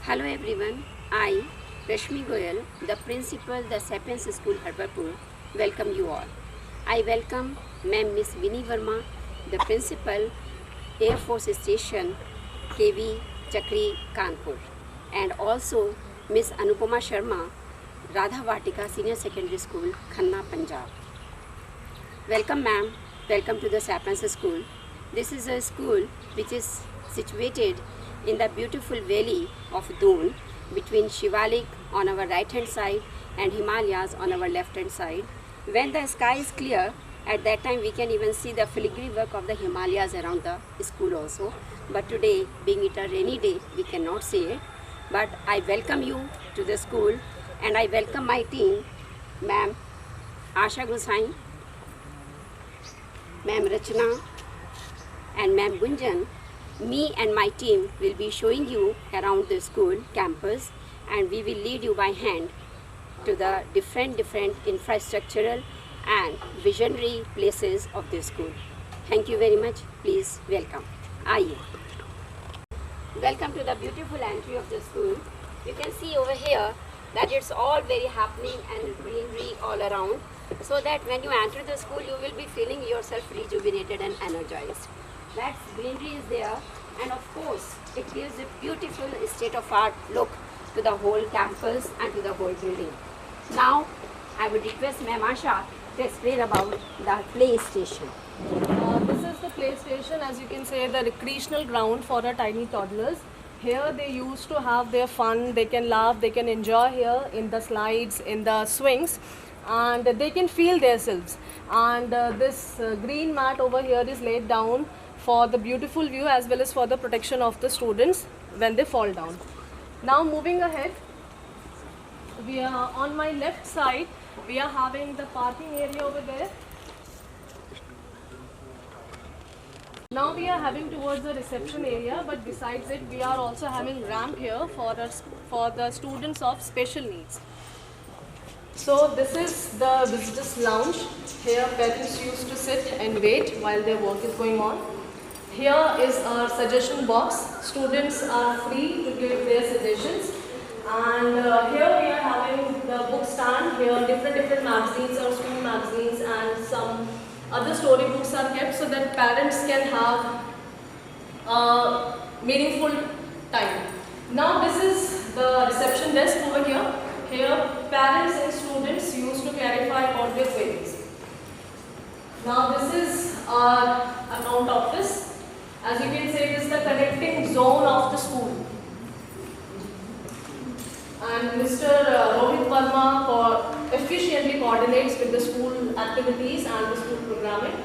Hello everyone, I, Rashmi Goyal, the principal, the Sapiens School, Harbarpur, welcome you all. I welcome Ma'am Miss Vinny Verma, the principal, Air Force Station, KV Chakri, Kanpur, and also Miss Anupama Sharma, Radha Vatika Senior Secondary School, Khanna, Punjab. Welcome ma'am, welcome to the Sapiens School. This is a school which is situated in the beautiful valley of Doon between Shivalik on our right hand side and Himalayas on our left hand side. When the sky is clear, at that time we can even see the filigree work of the Himalayas around the school also. But today, being it a rainy day, we cannot see it. But I welcome you to the school and I welcome my team, ma'am Asha Gosai, Ma'am Rachna and Ma'am Gunjan. Me and my team will be showing you around the school campus and we will lead you by hand to the different infrastructural and visionary places of the school. Thank you very much. Please welcome. Aye. Welcome to the beautiful entry of the school. You can see over here that it's all very happening and greenery all around, so that when you enter the school you will be feeling yourself rejuvenated and energized. That greenery is there, and of course it gives a beautiful state of art look to the whole campus and to the whole building. Now I would request Ma'am Asha to explain about the play station. This is the play station, as you can say, the recreational ground for our tiny toddlers. Here they used to have their fun, they can laugh, they can enjoy here in the slides, in the swings, and they can feel themselves. And this green mat over here is laid down for the beautiful view as well as for the protection of the students when they fall down. Now moving ahead, we are on my left side, we are having the parking area over there. Now we are having towards the reception area, but besides it we are also having ramp here for the students of special needs. So this is the visitors lounge. Here parents used to sit and wait while their work is going on. Here is our suggestion box. Students are free to give their suggestions. And here we are having the book stand. Here different magazines or school magazines and some other storybooks are kept so that parents can have meaningful time. Now this is the reception desk over here. Here parents and students used to clarify all their queries. Now this is our account office. As you can say, it is the connecting zone of the school. And Mr. Rohit Verma efficiently coordinates with the school activities and the school programming.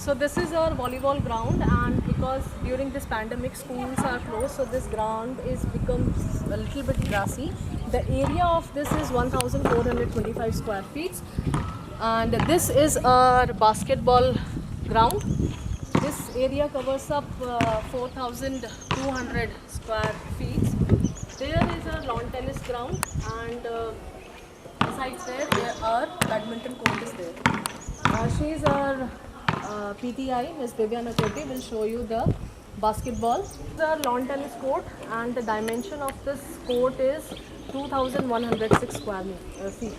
So this is our volleyball ground, and because during this pandemic schools are closed, so this ground is becomes a little bit grassy. The area of this is 1425 square feet, and this is our basketball ground. This area covers up 4200 square feet. There is a lawn tennis ground, and besides there are badminton court is there. She is our PTI, Ms. Divya Nakoti, will show you the basketball. The lawn tennis court, and the dimension of this court is 2106 square feet.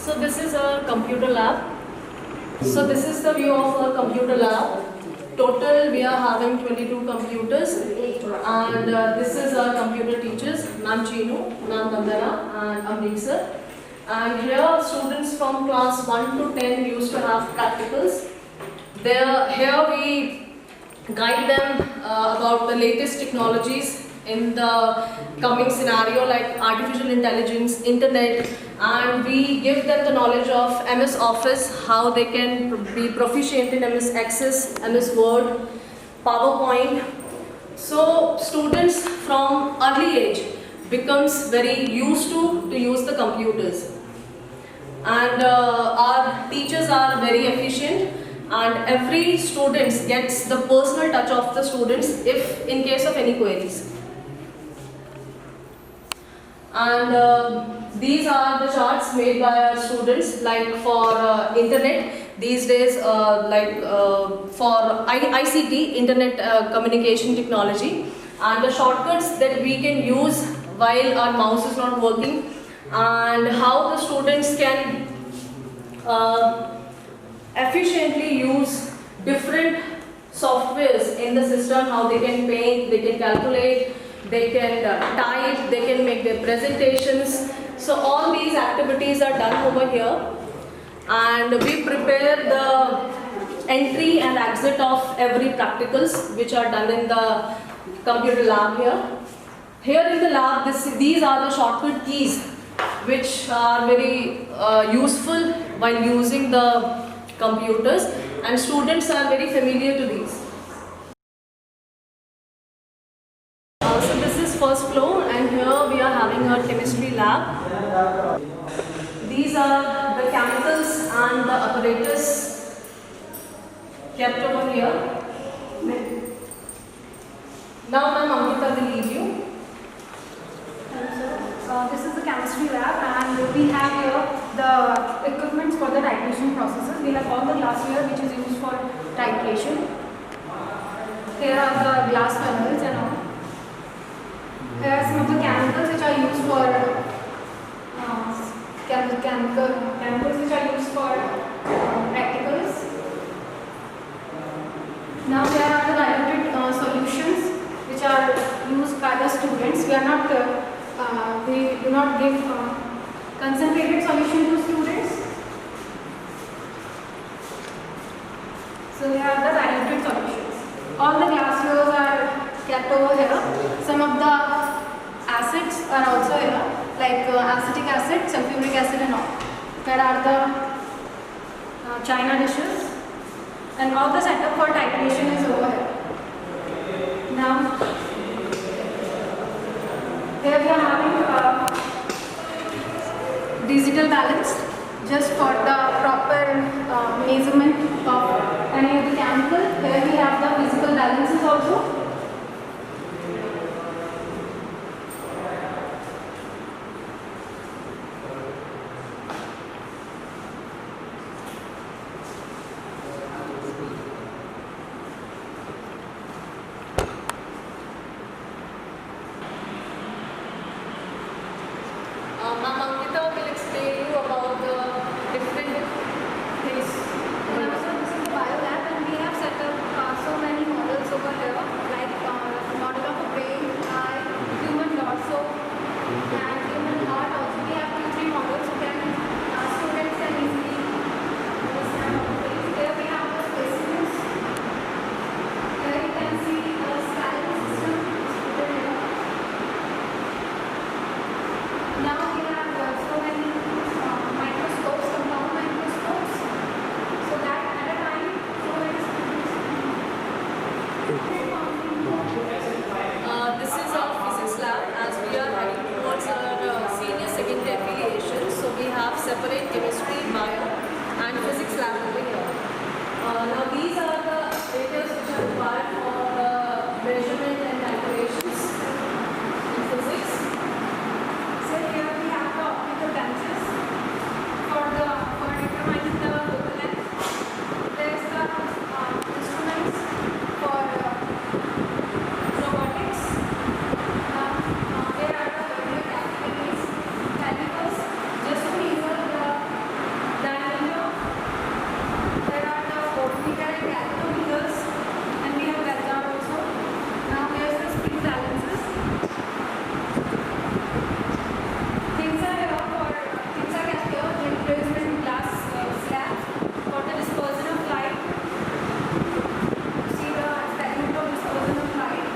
So this is our computer lab. So this is the view of our computer lab. Total we are having 22 computers, and this is our computer teachers, Ma'am Chinu, Ma'am Vandana and Amrik sir. And here students from class 1 to 10 used to have practicals. Here we guide them about the latest technologies in the coming scenario, like artificial intelligence, internet, and we give them the knowledge of MS Office, how they can be proficient in MS Access, MS Word, PowerPoint. So students from early age becomes very used to use the computers, and our teachers are very efficient, and every student gets the personal touch of the students if in case of any queries. And these are the charts made by our students, like for internet these days, for ICT, internet communication technology, and the shortcuts that we can use while our mouse is not working, and how the students can efficiently use different softwares in the system, how they can paint, they can calculate, they can type, they can make their presentations. So all these activities are done over here, and we prepare the entry and exit of every practicals which are done in the computer lab here. Here in the lab, these are the shortcut keys which are very useful while using the computers, and students are very familiar to these. So this is first floor, and here we are having our chemistry lab. These are the chemicals and the apparatus kept over here. Now Ma'am Amrita will lead you. This is the chemistry lab, and we have here the equipments for the titration processes. We have all the glassware which is used for titration. Here are the glass funnels and all. Here are some of the chemicals which are used for chemicals which are used for practicals. Now there are the diluted solutions which are used by the students. We do not give concentrated solution to students. So they are the diluted solutions. All the glasswares are kept over here. Some of the acids are also here, like acetic acid, sulfuric acid and all. There are the china dishes, and all the setup for titration is over here. Now here we are having digital balance, just for the proper measurement of any of the chemical. Here we have the physical balances also. separate chemistry, bio and physics lab over here. Now these are the areas which are required for the measurement and calculations in physics. So here we have the optical lenses for determining the focal length. There's the instruments for robotics. There are the vernier categories, calipers, just to measure the diameter. There are the voltmeter and galvanometers, and we have radar also. Now there's the spring balances. Things are kept here in replacement glass slabs for the dispersion of light. See the experiment of dispersion of light.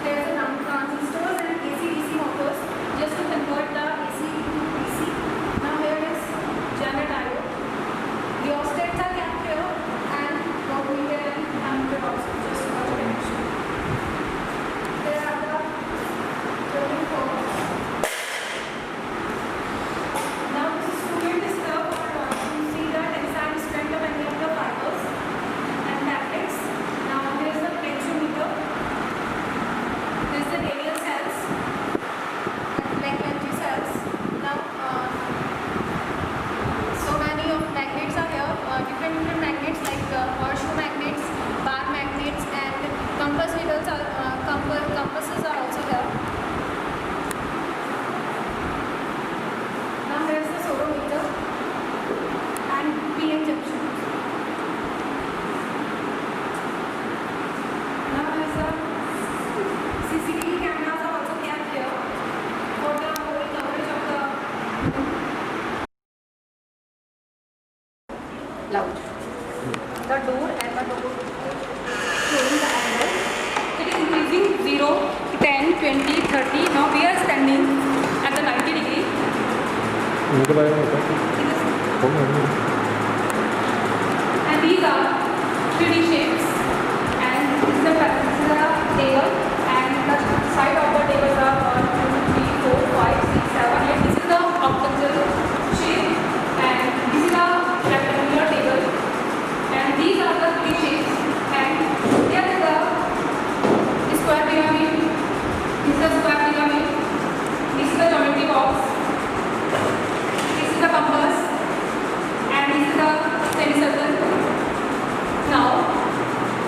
There's a transistors and AC/DC motors just to convert the AC into DC. Now here is Janet diode. The oscillators are kept here and voltmeter and ammeter also just for the connection. There are the drilling probes. Now this instrument is there for to see the tensile strength of any of the fibers and haptics. Now there is the potentiometer. There is the radial cells and Lagrange cells. Now so many of magnets are here. Different magnets like horseshoe magnets, bar magnets, and compass needles are compasses are also here. Now there is the sorometer and PN junction. Now there is the CCTV cameras are also kept here for the whole coverage of the Loud. door and the door showing the angle. It is increasing 0, 10, 20, 30. Now we are standing at the 90 degree. And these are 3D shapes. And this is the table. And the side of the tables are 1, 2, 3, 4, 5, 6, 7, 8. This is the octagonal shape. And this is the rectangular table. And these are the 3 shapes. And here is the square pyramid. This is the square pyramid. This is the geometry box. This is the compass. And this is the semicircle. Now,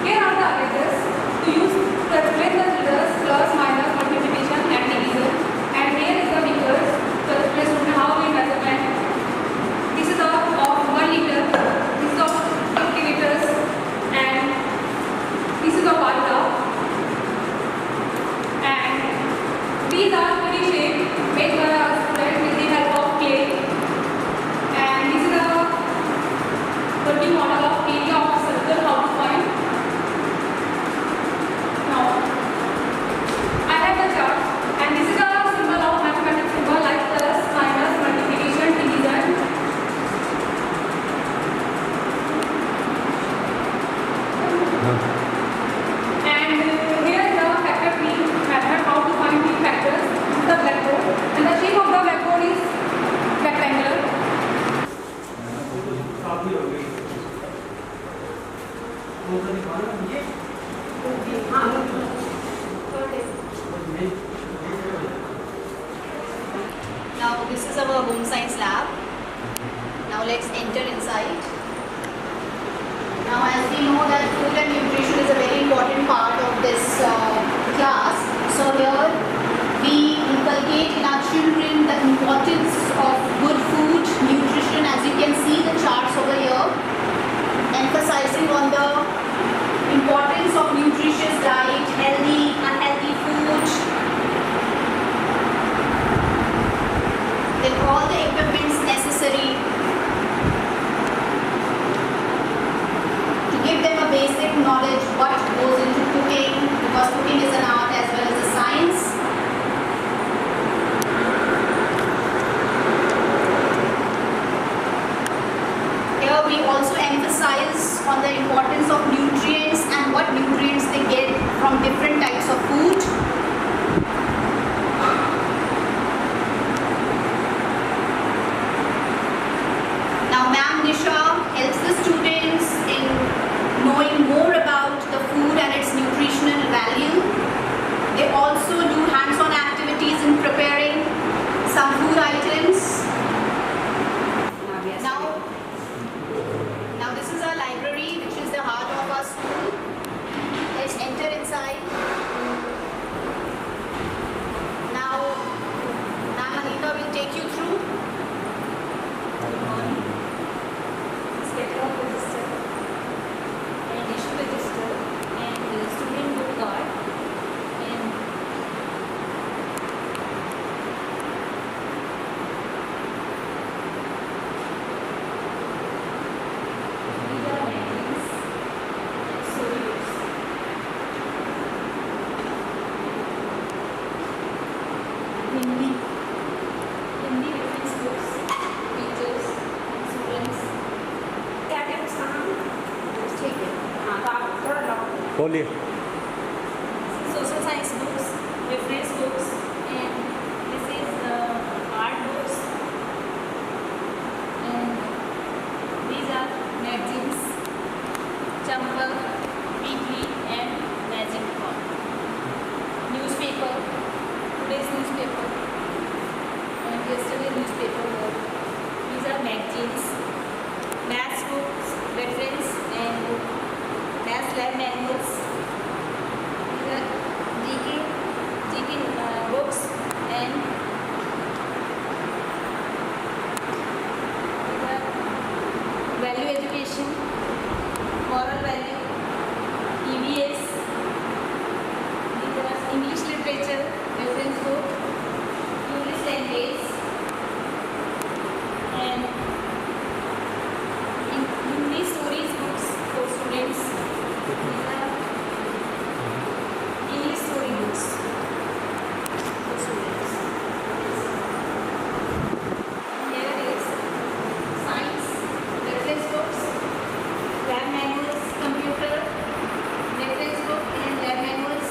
here are the arranges to use to explain the letters plus, minus, multiplication and division. And here is the figures to explain how we measurement. This is of 1 liter. This is of 50 liters. And this is of 1 cup. And these are 3D shapes made by our student with the help of clay. And this is a working model of area of a circle, how to find. Now, I have the chart, and this is a symbol of mathematics symbol like plus, minus, multiplication, division. And here is the factor tree method, how to find the factors. This is the blackboard, and the shape of the blackboard is rectangular. Now this is our home science lab. Now let's enter inside. Now as we know that food and nutrition is a very important part of this class. So here we inculcate in our children the importance of good food, nutrition, as you can see the charts over here, emphasizing on the importance of nutritious diet, healthy, unhealthy food, then all the equipments necessary to give them a basic knowledge what goes into cooking, because cooking is an art as well as a science. Here we also emphasize on the importance of nutrients and what nutrients they get from different types of food. बोलिए. Social science books, reference books, and this is art books, and these are magazines, Champak, Weekly, and Magic Book. Newspaper, today's newspaper, and yesterday's newspaper. These are magazines, maths books, reference, and maths lab manuals. GK books and value education, moral value, EVS, English literature, reference book, English language, and Hindi stories books for students. These are English story books for students. Here is science, reference books, lab manuals, computer, reference book and lab manuals,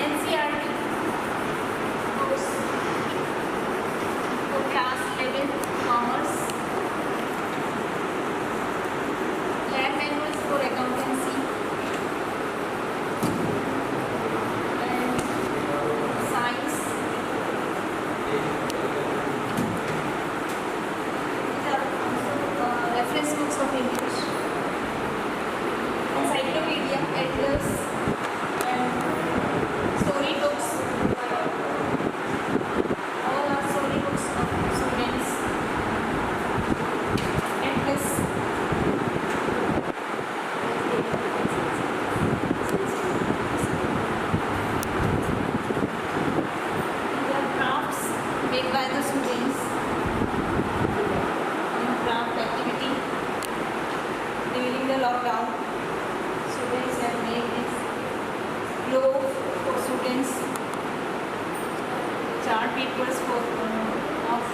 NCERT books for class 11 commerce, lab manuals for accountancy, science. These are also reference books of English, encyclopedia, atlas, and story books. All are story books of students. Atlas. These are crafts made by the students in craft activity during the lockdown. Students have made this globe for students, chart papers for of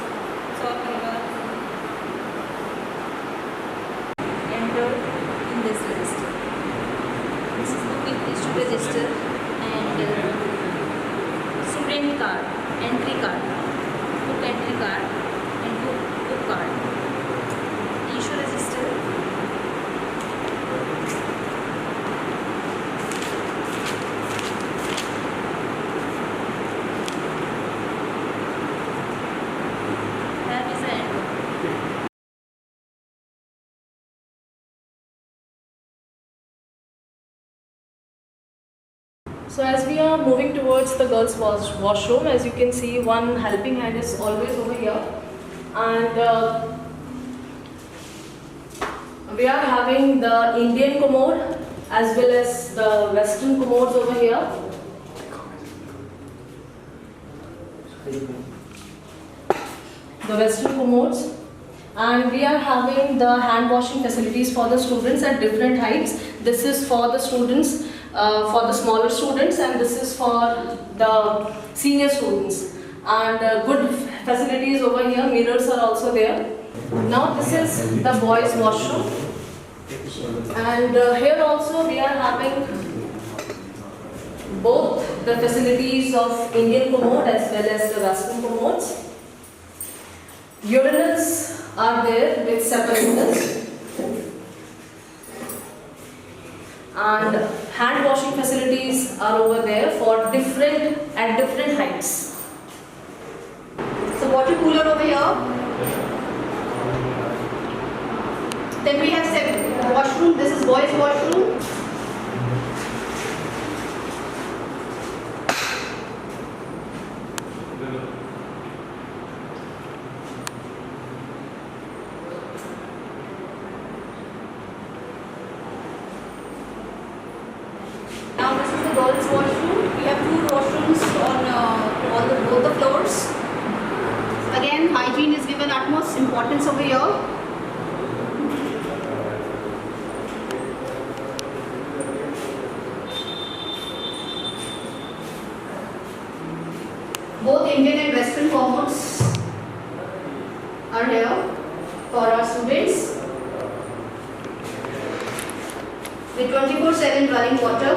salt river entered in this register. This is the book issue register and student card, entry card, book entry card, and book card. Issue register. That is the end. So as we are moving towards the girls' washroom, as you can see, one helping hand is always over here, and we are having the Indian commode as well as the Western commodes over here. The Western commodes, and we are having the hand washing facilities for the students at different heights. This is for the students. For the smaller students, and this is for the senior students, and good facilities over here. Mirrors are also there. Now this is the boys washroom, and here also we are having both the facilities of Indian commode as well as the Western commodes. Urinals are there with separators, and hand washing facilities are over there for different heights. So water cooler over here. Then we have washroom. This is boys' washroom. Now this is the girls' washroom. We have two washrooms on both the floors. Again, hygiene is given utmost importance over here. Both Indian and Western commodes are here for our students. with 24/7 running water.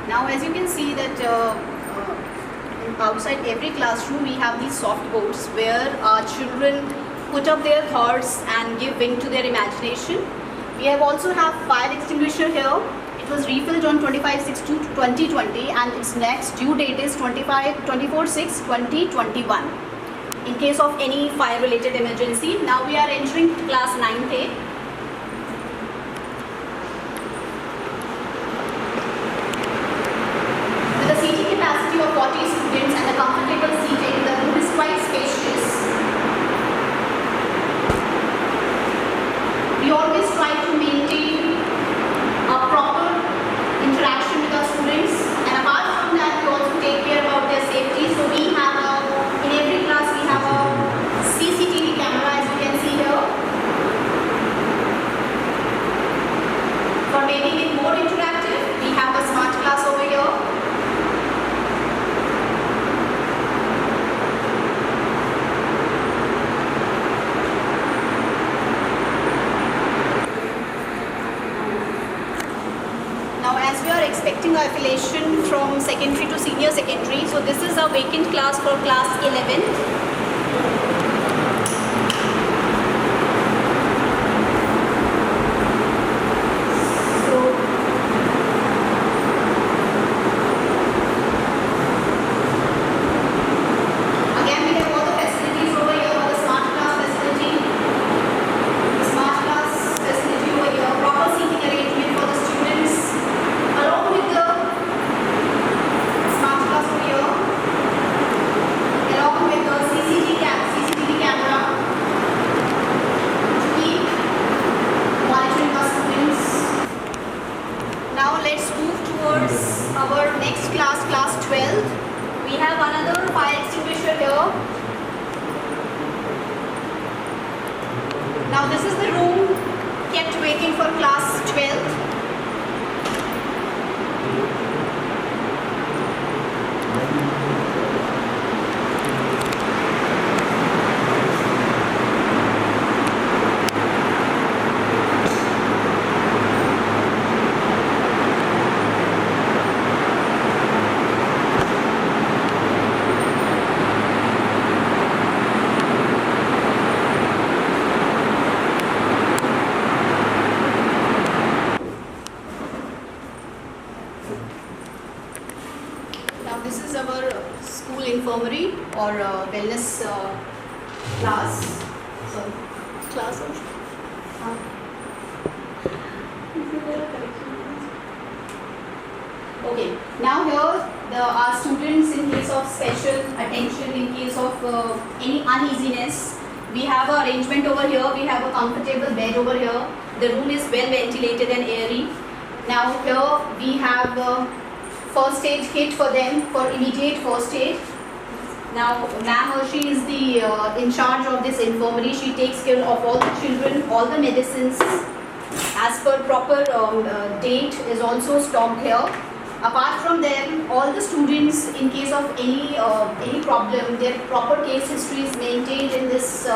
Now as you can see that outside every classroom we have these soft boards where our children put up their thoughts and give wing to their imagination. We have also have fire extinguisher here. It was refilled on 25/6/2020 and its next due date is 24/6/2021 in case of any fire related emergency. Now we are entering class 9th A. With a seating capacity of 40 students and a comfortable seating, the room is quite spacious. We always try to maintain a proper interaction with our students, and apart from that we also take care about their safety. So we have in every class we have a CCTV camera, as you can see here. For making it more interactive, we have a smart class over here. Now as we are expecting our affiliation from secondary to senior secondary, so this is a vacant class for class 11. So again we have all the facilities over here, the smart class facility, over here, proper seating arrangement for the students, along with the smart class over here, along with the CCTV camera to keep monitoring our students. Now let's move towards our next class, class 12. We have another fire extinguisher here. Now this is the room kept waiting for class 12. Now this is our school infirmary or wellness class. So class. Okay. Now here our students, in case of special attention, in case of any uneasiness, we have an arrangement over here. We have a comfortable bed over here. The room is well ventilated and airy. Now here we have first aid kit for them for immediate first aid. Now ma'am Hershey is the in charge of this infirmary. She takes care of all the children, all the medicines as per proper date is also stocked here. Apart from them, all the students, in case of any problem, their proper case history is maintained in this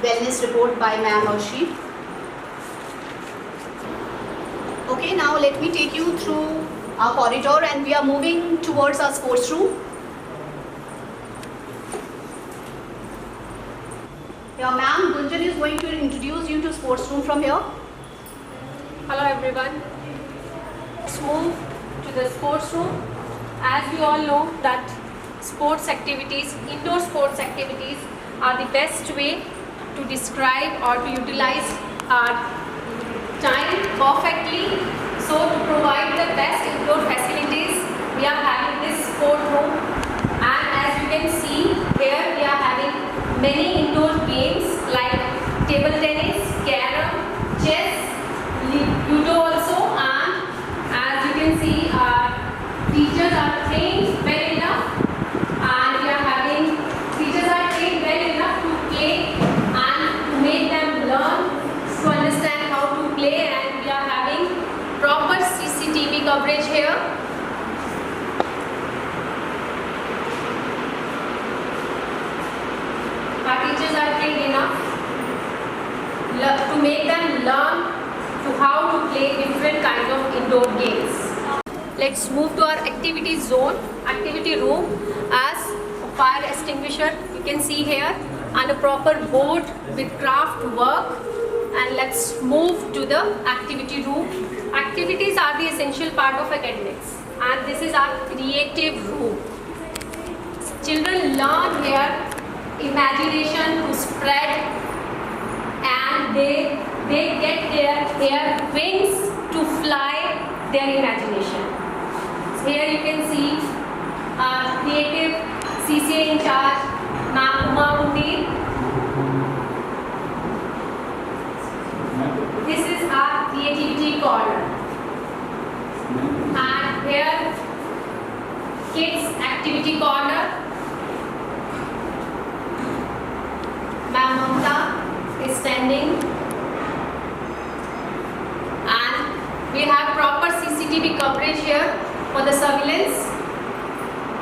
wellness report by ma'am Hershey. Okay, now let me take you through our corridor and we are moving towards our sports room. Yeah, ma'am, Gunjan is going to introduce you to sports room from here. Hello everyone. Let's move to the sports room. As we all know that sports activities, indoor sports activities are the best way to describe or to utilize our time perfectly. So to provide the best indoor facilities, we are having this sport room, and as you can see here we are having many indoor games like table tennis, carom, chess, ludo also, and as you can see our teachers are trained very proper CCTV coverage here. Our teachers are trained enough to make them learn to how to play different kinds of indoor games. Let's move to our activity zone, activity room. As a fire extinguisher, you can see here, and a proper board with craft work. And let's move to the activity room. Activities are the essential part of academics, and this is our creative room. Children learn here imagination to spread, and they get their wings to fly their imagination. So here you can see our creative CCA in charge, Ma'am Uma Undir. This is our creativity corner. And here, kids activity corner. Ma'am Mamta is standing. And we have proper CCTV coverage here for the surveillance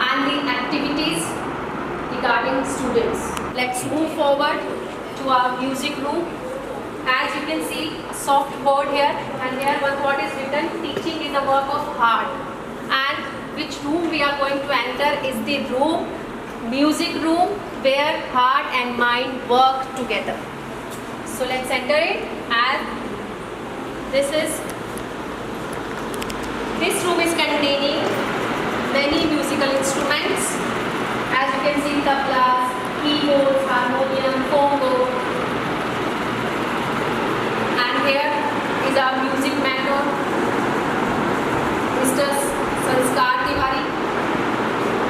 and the activities regarding students. Let's move forward to our music room. As you can see, a soft board here, and here what is written, teaching is a work of heart. And which room we are going to enter is the room, music room, where heart and mind work together. So let's enter it. And this room is containing many musical instruments. As you can see, tablas, keyboards, harmonium, congo. And here is our music mentor, Mr. Sanskar Tiwari.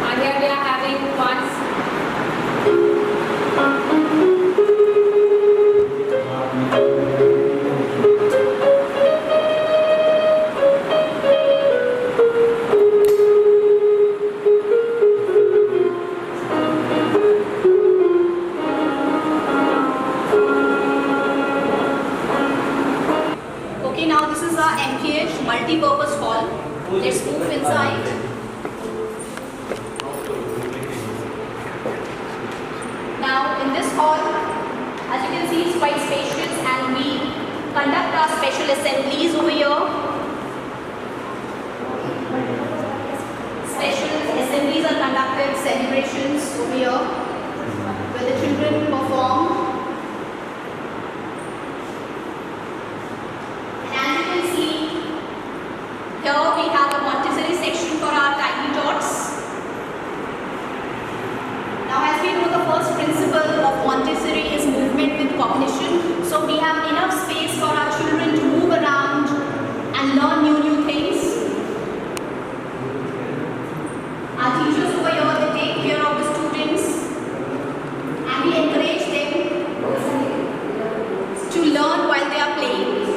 And here we are having one. Okay, now this is our MKH multi-purpose hall. Let's move inside. Now in this hall, as you can see, it's quite spacious, and we conduct our special assemblies over here. Special assemblies are conducted, celebrations over here, where the children perform. Here we have a Montessori section for our tiny tots. Now, as we know, the first principle of Montessori is movement with cognition. So we have enough space for our children to move around and learn new things. Our teachers over here, they take care of the students, and we encourage them to learn while they are playing.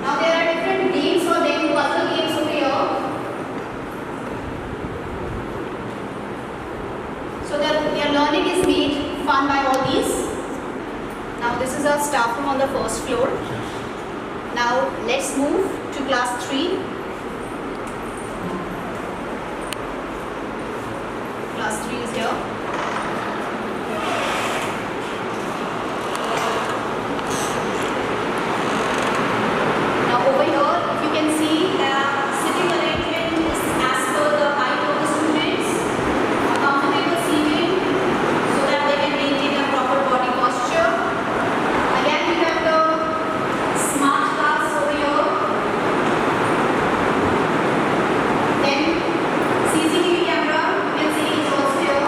Now there are different games for them, puzzle games over here. So their learning is made fun by all these. Now this is our staff room on the first floor. Now let's move to class 3. Class 3 is here. CCTV camera, you can see, is also here.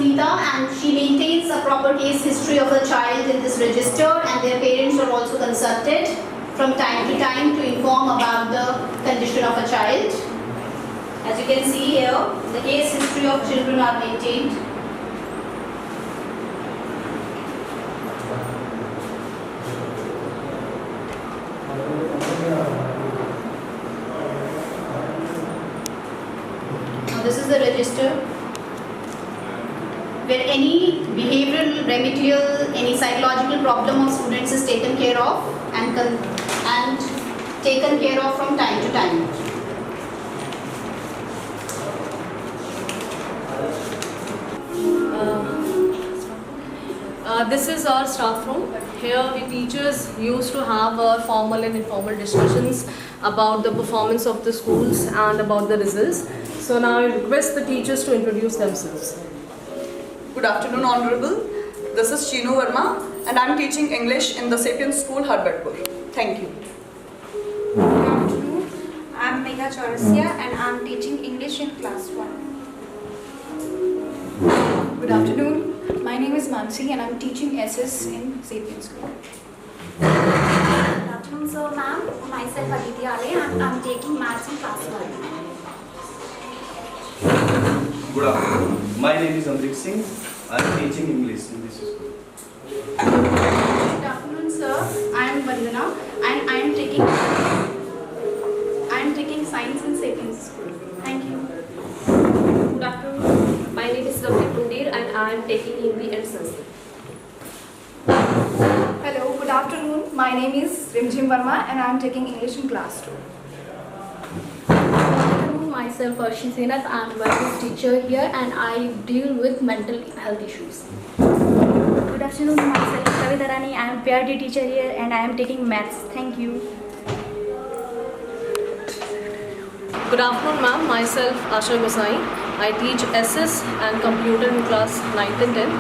Sunita, and she maintains a proper case history of the child in this register, and their parents are also consulted from time to time to inform about the condition of a child. As you can see here, the case history of children are maintained. Now this is the register where any behavioral, remedial, any psychological problem of students is taken care of and taken care of from time to time. This is our staff room. Here we teachers used to have formal and informal discussions about the performance of the schools and about the results. So now I request the teachers to introduce themselves. Good afternoon, Honorable. This is Chinu Verma, and I'm teaching English in the Sapiens School, Harbatpur. Thank you. Good afternoon. I'm Megha Chaurasia and I'm teaching English in class 1. Good afternoon. My name is Mansi and I'm teaching SS in Sapiens School. Good afternoon, sir, ma'am. Myself Aditi Ale and I'm taking maths in class 1. Good afternoon. My name is Amrik Singh. I am teaching English in this school. Good afternoon, sir. I am Vandana and I am taking science in Sapiens School. Thank you. Good afternoon. My name is Ramit Mundir and I am taking Hindi and Sanskrit. Hello, good afternoon. My name is Rimjim Verma and I'm taking English in class 2. Myself Arshi Senath. I am a teacher here and I deal with mental health issues. Good afternoon, myself Kavita Rani. I am PRD teacher here and I am taking maths. Thank you. Good afternoon, ma'am. Myself Asha Gosai. I teach SS and computer in class 9th and 10th.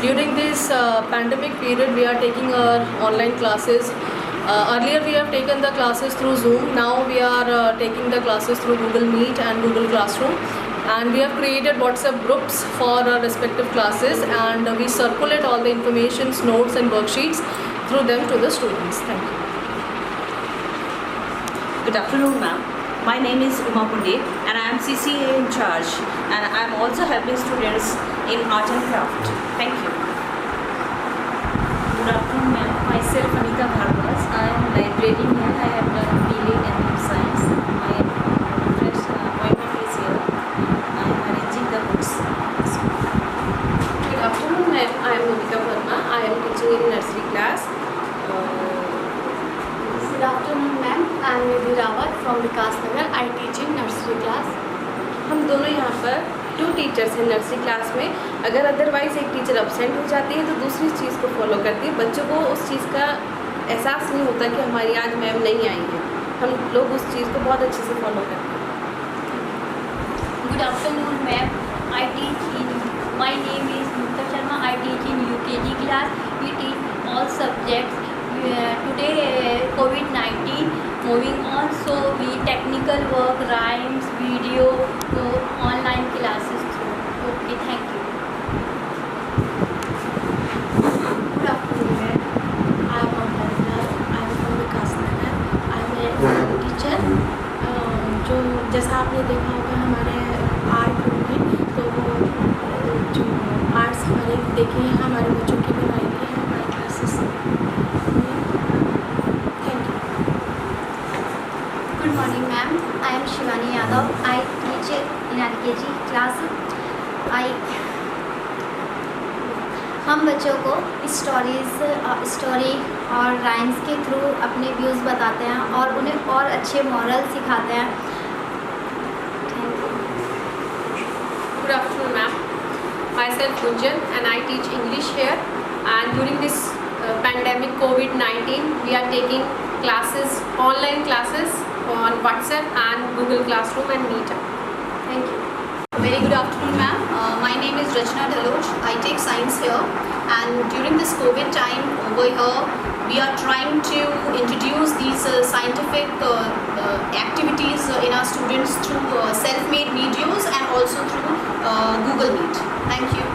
During this pandemic period, we are taking our online classes. Earlier we have taken the classes through Zoom. Now we are taking the classes through Google Meet and Google Classroom. And we have created WhatsApp groups for our respective classes, and we circulate all the informations, notes and worksheets through them to the students. Thank you. Good afternoon, ma'am. My name is Uma Punde and I am CCA in charge, and I am also helping students in art and craft. Thank you. Good afternoon, ma'am. Myself Anita Bhargava. I am librarian here. I have done BA and science. My fresh appointment is here. I am arranging the books. Good afternoon, ma'am. I am Monika Verma. I am teaching in nursery class. Good afternoon, ma'am. I am Nidhi Rawat from Vikas Nagar. I teach in nursery class. हम दोनों यहाँ पर 2 teachers हैं nursery class में. अगर otherwise एक teacher absent हो जाती है तो दूसरी चीज़ को फॉलो करती है. बच्चों को उस चीज़ का एहसास नहीं होता कि हमारी आज मैम नहीं आई है. हम लोग उस चीज़ को बहुत अच्छे से फॉलो करते हैं. Good afternoon, ma'am. My name is Mukta Sharma. I teach in UKG class. We teach all subjects. Today COVID-19 moving on, so we technical work, rhymes, video, online classes through. Okay, thank you. Good afternoon, ma'am. I am Amrita. I am from Vikas Nagar. I am a teacher. जो जैसा आपने देखा होगा हमारे art room में, तो वो जो आर्ट्स हमारे देखे हैं हमारे बच्चों की बनाई है हमारे classes. Good morning, ma'am. I am Shivani Yadav. I teach in LKG class. हम बच्चों को स्टोरी और राइम्स के थ्रू अपने व्यूज़ बताते हैं और उन्हें और अच्छे मॉरल सिखाते हैं. Good afternoon, ma'am. Myself Gunjan and I teach English here. And during this pandemic COVID-19, we are taking classes, online classes on WhatsApp and Google Classroom and Meetup. Thank you. Very good afternoon, ma'am. My name is Rachna Daloj. I take science here, and during this COVID time over here, we are trying to introduce these scientific activities in our students through self-made videos and also through Google Meet. Thank you.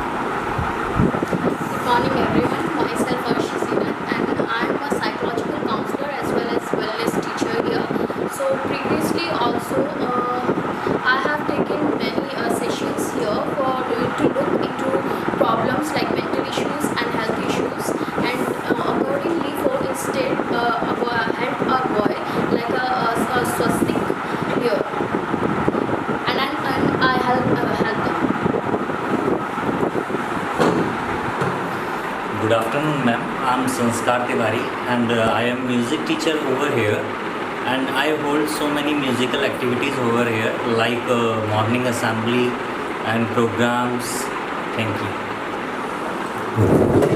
Good afternoon, ma'am. I'm Sanskar Tiwari and I am music teacher over here, and I hold so many musical activities over here like morning assembly and programs. Thank you.